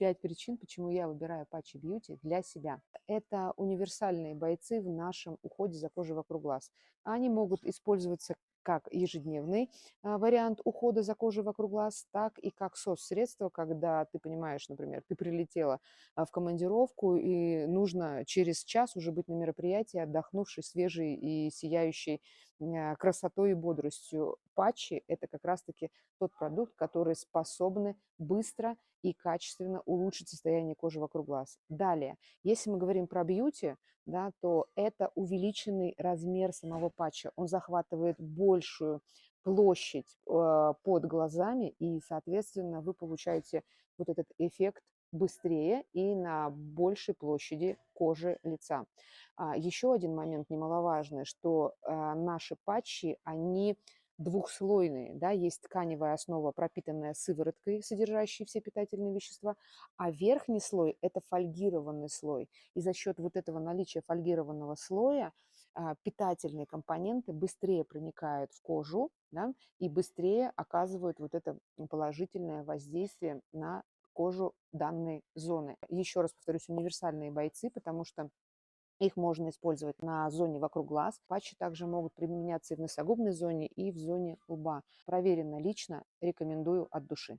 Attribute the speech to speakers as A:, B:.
A: 5 причин, почему я выбираю патчи Бьюти для себя. Это универсальные бойцы в нашем уходе за кожей вокруг глаз. Они могут использоваться как ежедневный вариант ухода за кожей вокруг глаз, так и как соцсредство, когда ты понимаешь, например, ты прилетела в командировку и нужно через час уже быть на мероприятии, отдохнувшей, свежей и сияющей красотой и бодростью. Патчи – это как раз-таки тот продукт, который способны быстро и качественно улучшить состояние кожи вокруг глаз. Далее, если мы говорим про бьюти, да, то это увеличенный размер самого патча. Он захватывает большую площадь под глазами, и, соответственно, вы получаете вот этот эффект быстрее и на большей площади кожи лица. Еще один момент немаловажный, что наши патчи, они двухслойные, да, есть тканевая основа, пропитанная сывороткой, содержащей все питательные вещества, а верхний слой – это фольгированный слой. И за счет вот этого наличия фольгированного слоя питательные компоненты быстрее проникают в кожу, да, и быстрее оказывают вот это положительное воздействие на кожу данной зоны. Еще раз повторюсь, универсальные бойцы, потому что их можно использовать на зоне вокруг глаз. Патчи также могут применяться и в носогубной зоне, и в зоне лба. Проверено лично, рекомендую от души.